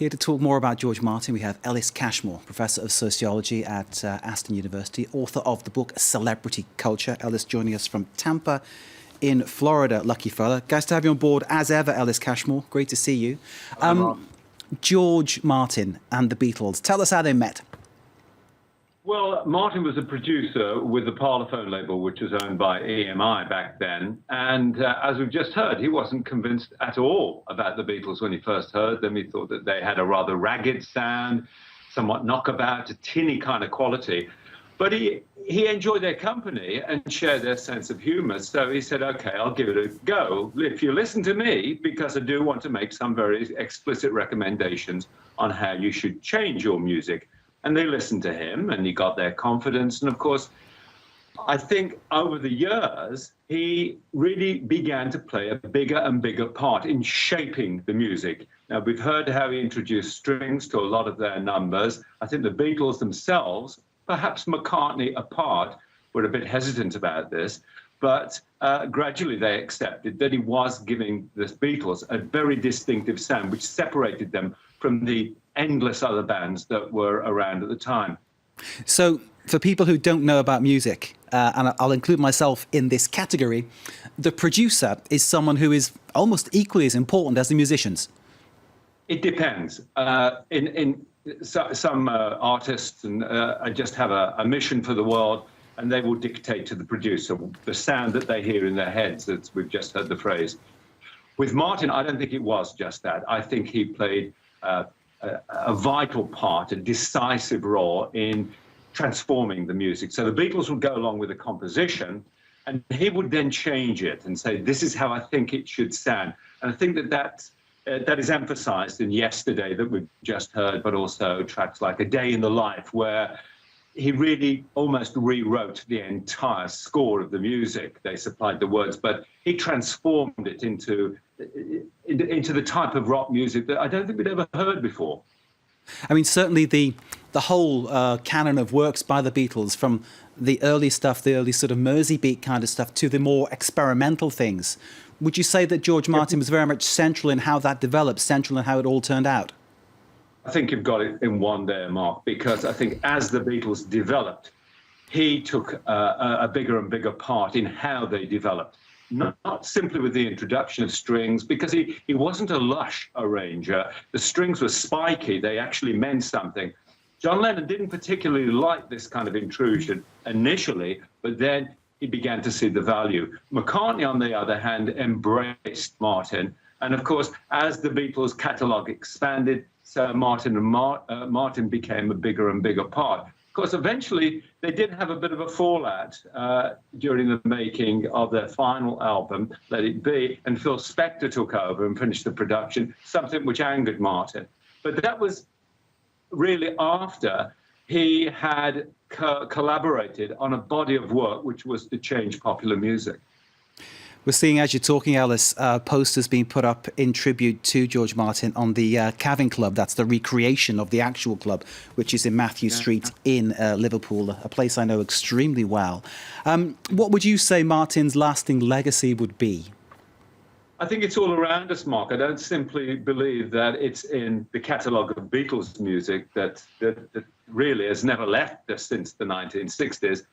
Here to talk more about George Martin, we have Ellis Cashmore, Professor of Sociology at Aston University, author of the book Celebrity Culture. Ellis joining us from Tampa in Florida. Lucky fella. Guys, to have you on board as ever, Ellis Cashmore. Great to see you. George Martin and the Beatles. Tell us how they met. Well, Martin was a producer with the Parlophone label, which was owned by EMI back then. And as we've just heard, he wasn't convinced at all about the Beatles when he first heard them. He thought that they had a rather ragged sound, somewhat knockabout, a tinny kind of quality. But he enjoyed their company and shared their sense of humour. So he said, OK, I'll give it a go. If you listen to me, because I do want to make some very explicit recommendations on how you should change your music. And they listened to him and he got their confidence. And of course, I think over the years, he really began to play a bigger and bigger part in shaping the music. Now, we've heard how he introduced strings to a lot of their numbers. I think the Beatles themselves, perhaps McCartney apart, were a bit hesitant about this. But gradually they accepted that he was giving the Beatles a very distinctive sound, which separated them from the endless other bands that were around at the time. So for people who don't know about music, and I'll include myself in this category, the producer is someone who is almost equally as important as the musicians. It depends. Some artists just have a mission for the world, and they will dictate to the producer the sound that they hear in their heads, as we've just heard the phrase. With Martin, I don't think it was just that. I think he played a vital part, a decisive role in transforming the music. So the Beatles would go along with the composition, and he would then change it and say, this is how I think it should sound. And I think that is emphasized in Yesterday that we've just heard, but also tracks like A Day in the Life, where he really almost rewrote the entire score of the music. They supplied the words, but he transformed it into the type of rock music that I don't think we'd ever heard before. I mean, certainly the whole canon of works by the Beatles, from the early stuff, the early sort of Mersey beat kind of stuff, to the more experimental things. Would you say that George Martin was very much central in how that developed, central in how it all turned out? I think you've got it in one there, Mark, because I think as the Beatles developed, he took a bigger and bigger part in how they developed. Not simply with the introduction of strings, because he wasn't a lush arranger. The strings were spiky. They actually meant something. John Lennon didn't particularly like this kind of intrusion initially, but then he began to see the value. McCartney, on the other hand, embraced Martin. And of course, as the Beatles' catalogue expanded, so Martin became a bigger and bigger part. Of course, eventually, they did have a bit of a fallout during the making of their final album, Let It Be, and Phil Spector took over and finished the production, something which angered Martin. But that was really after he had collaborated on a body of work which was to change popular music. We're seeing, as you're talking, Ellis, posters being put up in tribute to George Martin on the Caving Club. That's the recreation of the actual club, which is in Matthew Street in Liverpool, a place I know extremely well. What would you say Martin's lasting legacy would be? I think it's all around us, Mark. I don't simply believe that it's in the catalogue of Beatles music that really has never left us since the 1960s.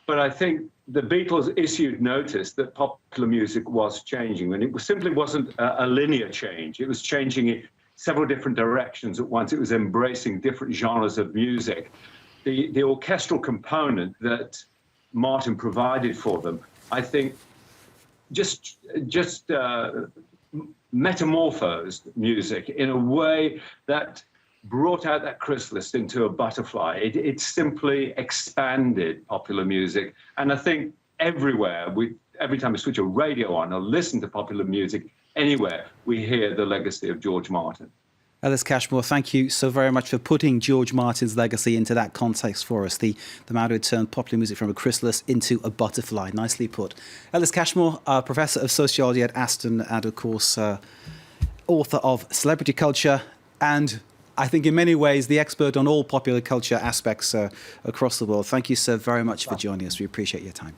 But I think the Beatles issued notice that popular music was changing, and it simply wasn't a linear change. It was changing in several different directions at once. It was embracing different genres of music. The orchestral component that Martin provided for them, I think, just metamorphosed music in a way that brought out that chrysalis into a butterfly. It simply expanded popular music. And I think everywhere, every time we switch a radio on or listen to popular music, anywhere, we hear the legacy of George Martin. Ellis Cashmore, thank you so very much for putting George Martin's legacy into that context for us. The man who turned popular music from a chrysalis into a butterfly. Nicely put. Ellis Cashmore, Professor of Sociology at Aston, and of course, author of Celebrity Culture, and I think in many ways the expert on all popular culture aspects across the world. Thank you so very much for joining us. We appreciate your time.